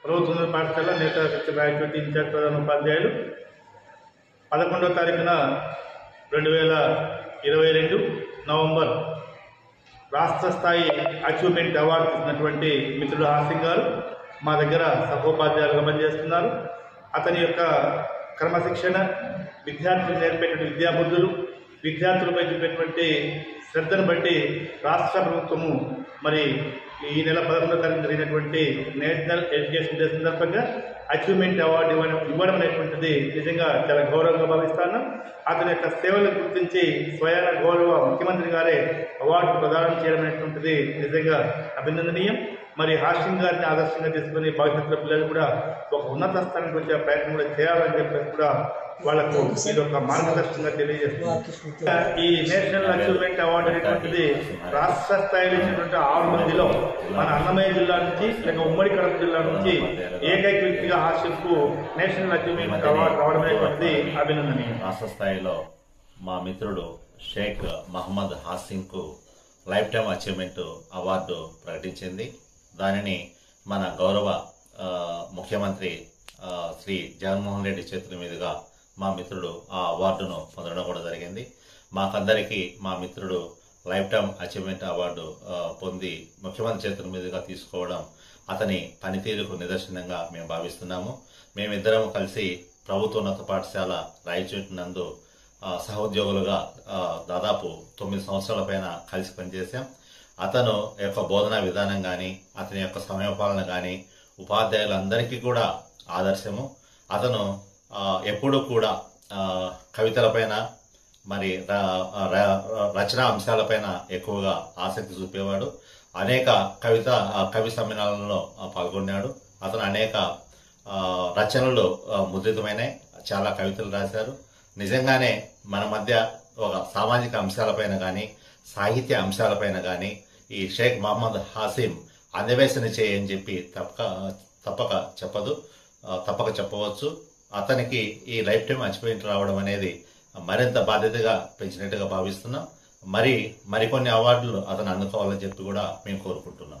ప్రభుత్వ పాఠశాల నేత రాయచూటి ఇన్ఛార్జ్ ప్రధాన ఉపాధ్యాయులు 11వ తారీఖున 2022 నవంబర్ రాష్ట్ర స్థాయి అచీవ్మెంట్ అవార్డు ఇచ్చినటువంటి మిత్రుడు హాసిం గారు మా దగ్గర సహోపాధ్యాయులుగా పనిచేస్తున్నారు. అతని యొక్క క్రమశిక్షణ, విద్యార్థులు నేర్పేటువంటి విద్యాబుద్ధులు, విద్యార్థులపై చూపేటువంటి శ్రద్ధను బట్టి రాష్ట్ర ప్రభుత్వము మరి ఈ నెల 11వ తారీఖు జరిగినటువంటి నేషనల్ ఎడ్యుకేషన్ డే సందర్భంగా అచీవ్మెంట్ అవార్డు ఇవ్వడం అనేటువంటిది నిజంగా చాలా గౌరవంగా భావిస్తాను. అతని యొక్క సేవలను గుర్తించి స్వయాన గౌరవ ముఖ్యమంత్రి గారే అవార్డు ప్రదానం చేయడం అనేటువంటిది నిజంగా అభినందనీయం. మరి హాషిం గారిని ఆదర్శంగా తీసుకుని భవిష్యత్తులో పిల్లలు కూడా ఒక ఉన్నత స్థానానికి వచ్చే ప్రయత్నం కూడా చేయాలని చెప్పేసి కూడా వాళ్ళకు ఇది ఒక మార్గదర్శకంగా తెలియజేస్తుంది. ఈ నేషనల్ అచీవ్మెంట్ అవార్డు అనేటువంటిది రాష్ట్ర స్థాయిలో ఇచ్చినటువంటి 6 మందిలో మన అన్నమయ్య జిల్లా నుంచి లేక ఉమ్మడి కడప జిల్లా నుంచి ఏకైక వ్యక్తిగా హాసిఫ్కు నేషనల్ అచీవ్మెంట్ అవార్డు రావడం అనేటువంటిది అభినందనీయం. రాష్ట్ర స్థాయిలో మా మిత్రుడు షేక్ మహమ్మద్ హాసిన్కు లైఫ్ టైమ్ అచీవ్మెంట్ అవార్డు ప్రకటించింది. దానిని మన గౌరవ ముఖ్యమంత్రి శ్రీ జగన్మోహన్ రెడ్డి చేతుల మీదుగా మా మిత్రుడు ఆ అవార్డును పొందడం కూడా జరిగింది. మాకందరికీ మా మిత్రుడు లైఫ్ టైమ్ అచీవ్మెంట్ అవార్డు పొంది ముఖ్యమంత్రి చేతుల మీదుగా తీసుకోవడం అతని పనితీరుకు నిదర్శనంగా మేము భావిస్తున్నాము. మేమిద్దరం కలిసి ప్రభుత్వోన్నత పాఠశాల రాయచోటి నందు సహోద్యోగులుగా దాదాపు 9 సంవత్సరాల పైన కలిసి పనిచేశాం. అతను యొక్క బోధనా విధానం కానీ అతని యొక్క సమయపాలన కానీ ఉపాధ్యాయులందరికీ కూడా ఆదర్శము. అతను ఎప్పుడూ కూడా కవితలపైన మరి రచనా అంశాలపైన ఎక్కువగా ఆసక్తి చూపేవాడు. అనేక కవి సమ్మేళనాలలో పాల్గొన్నాడు. అతను అనేక రచనలు ముద్రితమైనవి, చాలా కవితలు రాశారు. నిజంగానే మన మధ్య ఒక సామాజిక అంశాలపైన కానీ సాహిత్య అంశాలపైన కానీ ఈ షేక్ మహమ్మద్ హాసిం అన్వేషణ చేయని చెప్పి తప్పక చెప్పవచ్చు. అతనికి ఈ లైఫ్ టైం అచీవ్మెంట్ రావడం అనేది మరింత బాధ్యతగా పెంచినట్టుగా భావిస్తున్నాం. మరికొన్ని అవార్డులు అతను అందుకోవాలని చెప్పి కూడా మేము కోరుకుంటున్నాం.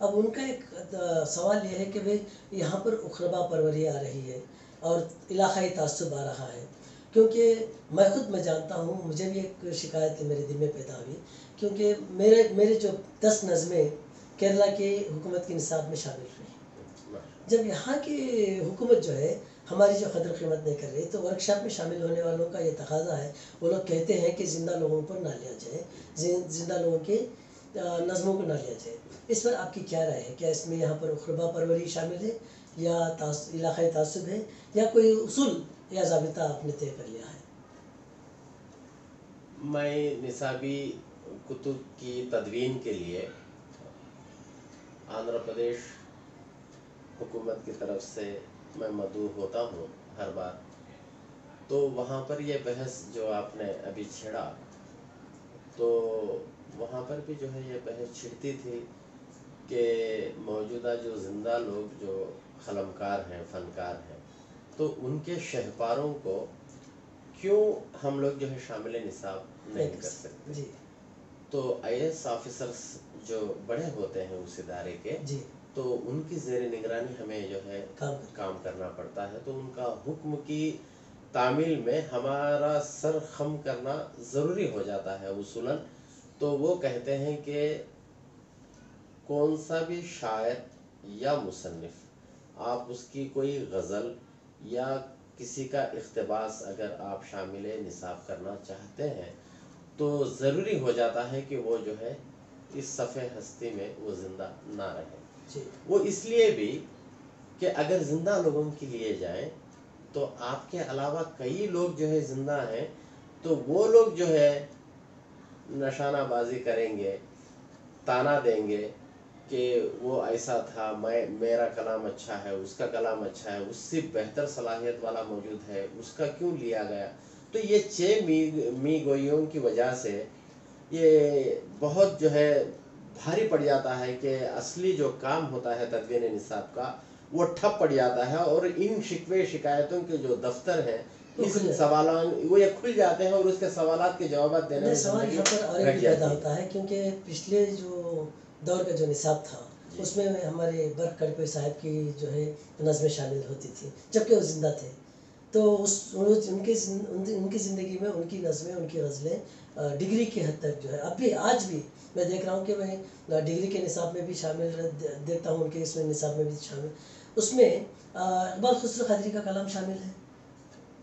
اب ان کا ایک سوال یہ ہے کہ بھئی یہاں پر اقربا پروری آ رہی ہے اور علاقائی تعصب آ رہا ہے، کیونکہ میں جانتا ہوں، مجھے بھی ایک شکایت میرے دل میں پیدا ہوئی، کیونکہ میرے جو 10 نظمیں کیرلا کی حکومت کے نصاب میں شامل ہوئی، جب یہاں کی حکومت جو ہے ہماری جو قدر قیمت نہیں کر رہی، تو ورکشاپ میں شامل ہونے والوں کا یہ تقاضا ہے، وہ لوگ کہتے ہیں کہ زندہ لوگوں پر نہ لیا جائے، زندہ لوگوں کی نظموں کو نہ لیا جائے۔ اس پر آپ کی کیا رائے ہے؟ کیا اس میں یہاں پر اقربا پروری شامل ہے یا علاقائی تعصب ہے یا کوئی اصول یا ضابطہ آپ نے طے کر لیا ہے؟ میں نصابی کتب کی تدوین کے لیے آندھرا پردیش حکومت کی طرف سے میں مدعو ہوتا ہوں ہر بار، تو وہاں پر یہ بحث جو آپ نے ابھی چھیڑا، تو وہاں پر بھی جو ہے یہ بحث چھڑتی تھی کہ موجودہ جو زندہ لوگ جو قلمکار ہیں، فنکار ہیں، تو ان کے شہپاروں کو کیوں ہم لوگ جو ہے شامل نصاب نہیں کر سکتے؟ تو IAS آفیسرز جو بڑے ہوتے ہیں اس ادارے کے، تو ان کی زیر نگرانی ہمیں جو ہے کام کرنا پڑتا ہے، تو ان کا حکم کی تعمیل میں ہمارا سر خم کرنا ضروری ہو جاتا ہے اصولاً۔ تو وہ کہتے ہیں کہ کون سا بھی شاعر یا مصنف، آپ اس کی کوئی غزل یا کسی کا اقتباس اگر آپ شامل نصاب کرنا چاہتے ہیں تو ضروری ہو جاتا ہے کہ وہ جو ہے اس صفحہ ہستی میں وہ زندہ نہ رہے۔ وہ اس لیے بھی کہ اگر زندہ لوگوں کے لیے جائیں تو آپ کے علاوہ کئی لوگ جو ہے زندہ ہیں، تو وہ لوگ جو ہے نشانہ بازی کریں گے، تانا دیں گے کہ وہ ایسا تھا، میرا کلام اچھا ہے، اس کا کلام اچھا ہے، اس سے بہتر صلاحیت والا موجود ہے، اس کا کیوں لیا گیا؟ تو یہ می گوئیوں کی وجہ سے یہ بہت جو ہے بھاری پڑ جاتا ہے کہ اصلی جو کام ہوتا ہے تدوین نصاب کا وہ ٹھپ پڑ جاتا ہے، اور ان شکوے شکایتوں کے جو دفتر ہیں اس سوالات وہ یہ کھل جاتے ہیں، اور اس کے سوالات کے جوابات دینے میں سوال یہاں پر اور ایک پیدا ہوتا ہے، کیونکہ پچھلے جو دور کا جو نصاب تھا اس میں ہمارے برق کڑپے صاحب کی جو ہے نظمیں شامل ہوتی تھی جبکہ وہ زندہ تھے، تو ان کی زندگی میں ان کی نظمیں، ان کی غزلیں ڈگری کی حد تک جو ہے اب بھی آج بھی میں دیکھ رہا ہوں کہ میں ڈگری کے نصاب میں بھی شامل دیکھتا ہوں، ان کے اس میں نصاب میں بھی شامل، اس میں اقبال خسرو قادری کا کلام شامل ہے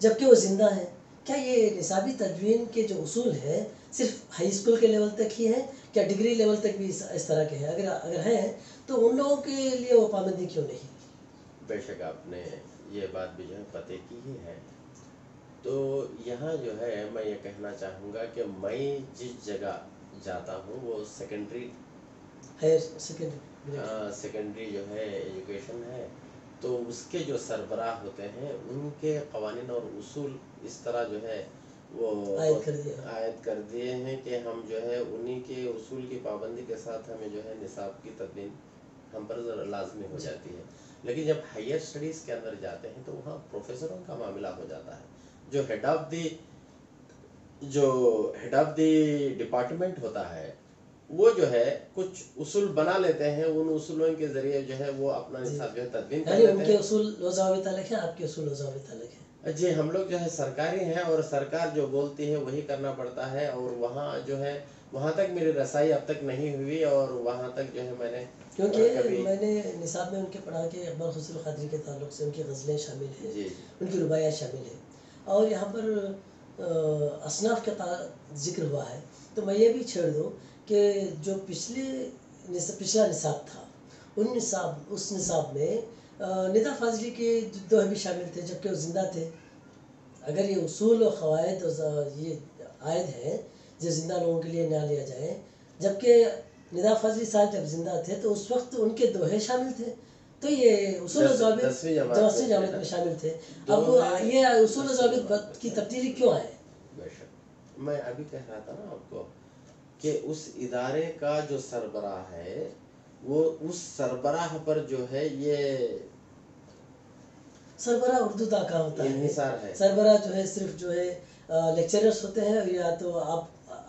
جبکہ وہ زندہ ہیں۔ کیا یہ نصابی تدوین کے جو اصول ہیں صرف ہائی اسکول کے لیول تک ہی ہیں، کیا ڈگری لیول تک بھی اس طرح کے ہیں؟ اگر ہیں تو ان لوگوں کے لیے وہ پابندی کیوں نہیں؟ بے شک آپ نے یہ بات بھی جو ہے پتے کی ہی ہے۔ تو یہاں جو ہے میں یہ کہنا چاہوں گا کہ میں جس جگہ جاتا ہوں وہ سیکنڈری جو ہے ایجوکیشن ہے، تو اس کے جو سربراہ ہوتے ہیں ان کے قوانین اور اصول اس طرح جو ہے وہ عائد کر دیے ہیں کہ ہم جو ہے انہی کے اصول کی پابندی کے ساتھ ہمیں جو ہے نصاب کی تدوین ہم پر لازمی ہو جاتی ہے۔ لیکن جب ہائیر اسٹڈیز کے اندر جاتے ہیں تو وہاں پروفیسروں کا معاملہ ہو جاتا ہے، جو ہیڈ آف دی ڈپارٹمنٹ ہوتا ہے وہ جو ہے کچھ اصول بنا لیتے ہیں، ان اصولوں کے ذریعے جو ہے وہ اپنا نصاب جو ہے تدوین کر لیتے ہیں۔ ان کے اصول و ضوابط الگ ہیں، آپ کے اصول و ضوابط الگ ہیں؟ جی، ہم لوگ جو ہے سرکاری ہیں اور سرکار جو بولتی ہے وہی کرنا پڑتا ہے، اور وہاں جو ہے وہاں تک میری رسائی اب تک نہیں ہوئی، اور وہاں تک جو ہے میں نے کیونکہ میں نے نصاب میں ان کے پڑھا کہ اقبال خسرو قادری کے تعلق سے ان کی غزلیں شامل ہیں، ان کی رباعیات شامل ہیں، اور یہاں پر اصناف کا ذکر ہوا ہے، تو میں یہ بھی چھیڑ دوں کہ جو پچھلا نصاب تھا اس نصاب میں ندا فاضلی کے دوہے بھی شامل تھے جبکہ وہ زندہ تھے۔ اگر یہ اصول و قواعد یہ عائد ہیں جو زندہ لوگوں کے لیے نہ لیا جائے، جبکہ ندا فاضلی صاحب جب زندہ تھے تو اس وقت ان کے دوہے شامل تھے، تو یہ اصول و ضوابط 10ویں جماعت میں شامل تھے۔ اب یہ اصول و ضوابط کی تبدیلی کیوں آئے؟ بے شک میں ابھی کہہ رہا تھا نا آپ کو کہ اس ادارے کا جو سربراہ ہے وہ اس سربراہ پر جو ہے یہ سربراہ اردو دا کا ہوتا انحصار ہے۔ سربراہ جو ہے صرف جو ہے لیکچررز ہوتے ہیں، یا تو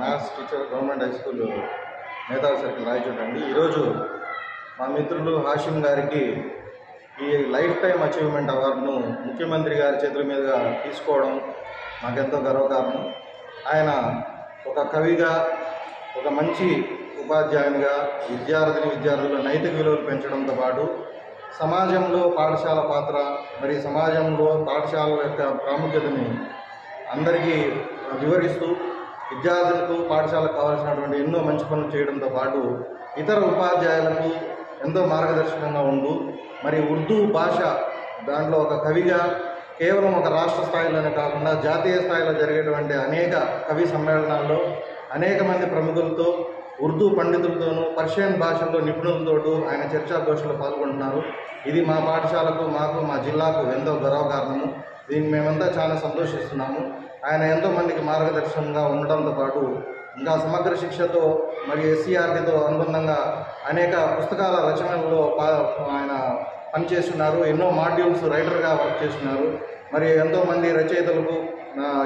maths teacher government high school Netaji circle Rayachoti అండి। ఈరోజు మా మిత్రులు హాషిం గారికి ఈ లైఫ్ టైం అచీవ్మెంట్ అవార్డును ముఖ్యమంత్రి గారి చేతుల మీదుగా తీసుకోవడం మాకెంతో గర్వకారణం। ఆయన ఒక కవిగా, ఒక మంచి ఉపాధ్యాయునిగా విద్యార్థుల నైతిక విలువలు పెంచడంతో పాటు సమాజంలో పాఠశాల పాత్ర, మరి సమాజంలో పాఠశాలల యొక్క ప్రాముఖ్యతని అందరికీ వివరిస్తూ విద్యార్థులకు పాఠశాలకు కావాల్సినటువంటి ఎన్నో మంచి పనులు చేయడంతో పాటు ఇతర ఉపాధ్యాయులకు ఎంతో మార్గదర్శకంగా ఉంటూ, మరి ఉర్దూ భాష దాంట్లో ఒక కవిగా కేవలం ఒక రాష్ట్ర స్థాయిలోనే కాకుండా జాతీయ స్థాయిలో జరిగేటువంటి అనేక కవి సమ్మేళనాల్లో అనేక మంది ప్రముఖులతో, ఉర్దూ పండితులతోనూ, పర్షియన్ భాషల్లో నిపుణులతోటూ ఆయన చర్చాగోష్ఠిలో పాల్గొంటున్నారు। ఇది మా పాఠశాలకు, మాకు, మా జిల్లాకు ఎంతో గర్వకారణము। దీన్ని మేమంతా చాలా సంతోషిస్తున్నాము। ఆయన ఎంతో మందికి మార్గదర్శకంగా ఉండడంతో పాటు ఇంకా సమగ్ర శిక్షతో మరియు SCRTతో అనుబంధంగా అనేక పుస్తకాల రచనల్లో ఆయన పనిచేస్తున్నారు। ఎన్నో మాడ్యూల్స్ రైటర్గా వర్క్ చేస్తున్నారు। మరి ఎంతోమంది రచయితలకు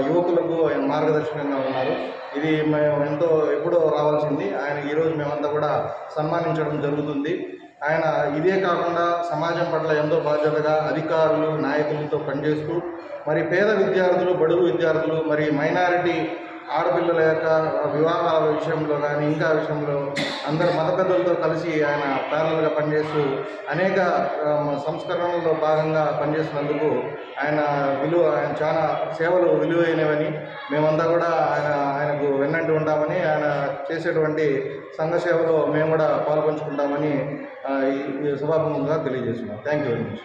యువకులకు ఆయన మార్గదర్శకంగా ఉన్నారు. ఇది మేము ఎప్పుడో రావాల్సింది. ఆయన ఈరోజు మేమంతా కూడా సన్మానించడం జరుగుతుంది. ఆయన ఇదే కాకుండా సమాజం పట్ల ఎంతో బాధ్యతగా అధికారులు నాయకులతో పనిచేస్తూ మరి పేద విద్యార్థులు, బడుగు విద్యార్థులు, మరి మైనారిటీ ఆడపిల్లల యొక్క వివాహాల విషయంలో కానీ ఇంకా విషయంలో అందరు మత పెద్దలతో కలిసి ఆయన ప్యారల్గా పనిచేస్తూ అనేక సంస్కరణల్లో భాగంగా పనిచేసినందుకు ఆయన చాలా సేవలు విలువైనవని మేమంతా కూడా ఆయనకు వెన్నంటి ఉంటామని, ఆయన చేసేటువంటి సంఘ సేవలో మేము కూడా పాల్పంచుకుంటామని ఈ సభాముఖంగా తెలియజేస్తున్నాం. Thank you very much.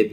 AP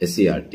SCRT.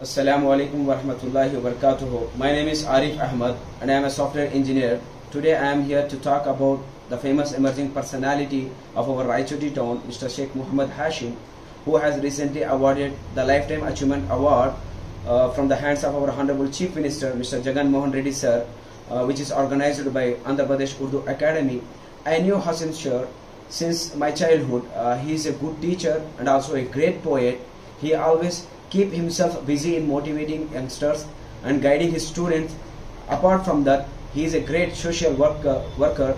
Assalamu alaikum wa rahmatullahi wa barakatuhu. My name is Arif Ahmad and I am a software engineer. Today I am here to talk about the famous emerging personality of our Raichoti town, Mr. Sheikh Muhammad Hashim, who has recently awarded the Lifetime Achievement Award from the hands of our Honorable Chief Minister, Mr. Jagan Mohan Reddy sir, which is organized by Andhra Pradesh Urdu Academy. I knew Hashim sir since my childhood. He is a good teacher and also a great poet. He always keep himself busy in motivating youngsters and guiding his students. Apart from that, he is a great social worker.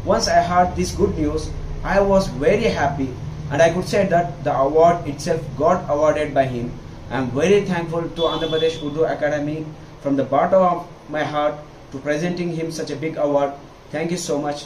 Once I heard this good news, I was very happy and I could say that the award itself got awarded by him. I am very thankful to Andhra Pradesh Urdu Academy from the bottom of my heart to presenting him such a big award. Thank you so much.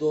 2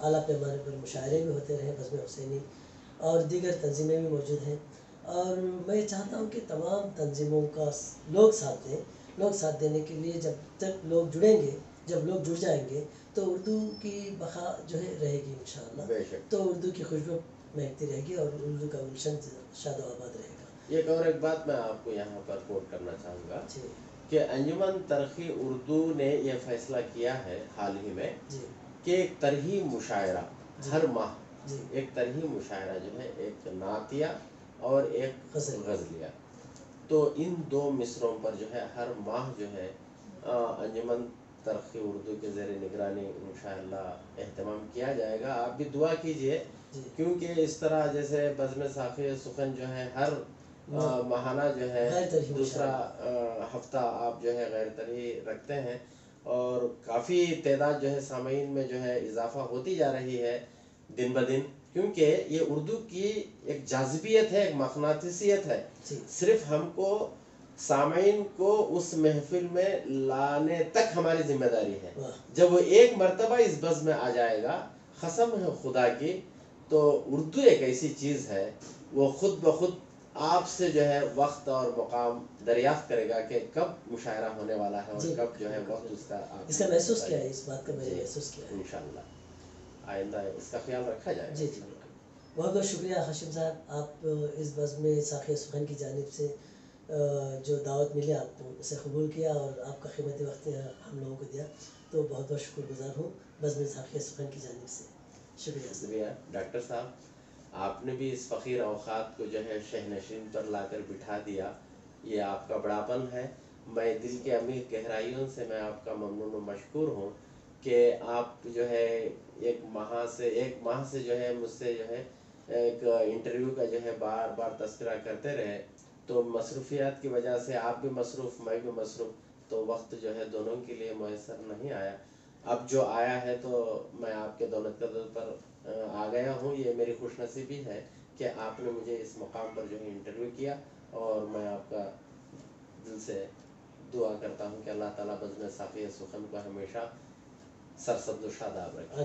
اعلیٰ پیمانے پر مشاعرے بھی ہوتے رہے بزم حسینی اور دیگر تنظیمیں بھی موجود ہیں، اور میں چاہتا ہوں کہ تمام تنظیموں کا لوگ ساتھ دیں. لوگ ساتھ دینے کے لیے جب تک لوگ جڑیں گے، جب لوگ جڑ جائیں گے تو اردو کی بقا جو ہے رہے گی انشاءاللہ. تو اردو کی خوشبو مہکتی رہے گی اور اردو کا گلشن شاد و آباد رہے گا. ایک بات میں آپ کو یہاں پر کوٹ کرنا چاہوں گا کہ انجمن ترقی اردو نے یہ فیصلہ کیا ہے حال ہی میں کہ ایک طرحی مشاعرہ ہر ماہ، ایک طرحی مشاعرہ جو ہے، ایک نعتیہ اور ایک غزلیہ، تو ان 2 مصروں پر جو ہے ہر ماہ جو ہے انجمن ترقی اردو کے زیر نگرانی انشاءاللہ اہتمام کیا جائے گا. آپ بھی دعا کیجئے، کیونکہ اس طرح جیسے بزم ساقی سخن جو ہے ہر ماہانہ جو ہے دوسرا ہفتہ آپ جو ہے غیر طرحی رکھتے ہیں، اور کافی تعداد جو ہے سامعین میں جو ہے اضافہ ہوتی جا رہی ہے دن بدن، کیونکہ یہ اردو کی ایک جاذبیت ہے، ایک مقناطیسیت ہے. صرف ہم کو سامعین کو اس محفل میں لانے تک ہماری ذمہ داری ہے. جب وہ ایک مرتبہ اس بزم میں آ جائے گا، قسم ہے خدا کی، تو اردو ایک ایسی چیز ہے وہ خود بخود آپ سے جو ہے وقت اور مقام دریافت کرے گا کہ کب مشاعرہ ہونے والا ہے اور کب جو ہے وقت اس کا. اس کا محسوس کیا ہے، اس بات کا میں نے محسوس کیا ہے. انشاءاللہ آئندہ اس کا خیال رکھا جائے. جی جی بہت بہت شکریہ ہاشم صاحب، آپ اس بزم ساقی سخن کی جانب سے جو دعوت ملی آپ کو اسے قبول کیا اور آپ کا قیمتی وقت ہم لوگوں کو دیا، تو بہت بہت شکر گزار ہوں بزم ساقی سخن کی جانب سے. شکریہ. ڈاکٹر صاحب، آپ نے بھی اس فقیر اوقات کو جو ہے شہنشین پر لا کر بٹھا دیا، یہ آپ کا بڑاپن ہے. میں دل کے عمیق گہرائیوں سے میں آپ کا ممنون و مشکور ہوں کہ آپ جو ہے ایک ماہ سے جو ہے مجھ سے جو ہے ایک انٹرویو کا جو ہے بار بار تذکرہ کرتے رہے. تو مصروفیات کی وجہ سے آپ بھی مصروف، میں بھی مصروف، تو وقت جو ہے دونوں کے لیے میسر نہیں آیا. اب جو آیا ہے تو میں آپ کے دولت قدر پر آ گیا ہوں. یہ میری خوش نصیبی ہے کہ آپ نے مجھے اس مقام پر جو ہے انٹرویو کیا، اور میں آپ کا دل سے دعا کرتا ہوں کہ اللہ تعالیٰ بزم ساقی سخن کو ہمیشہ سرسبز و شاداب رکھے.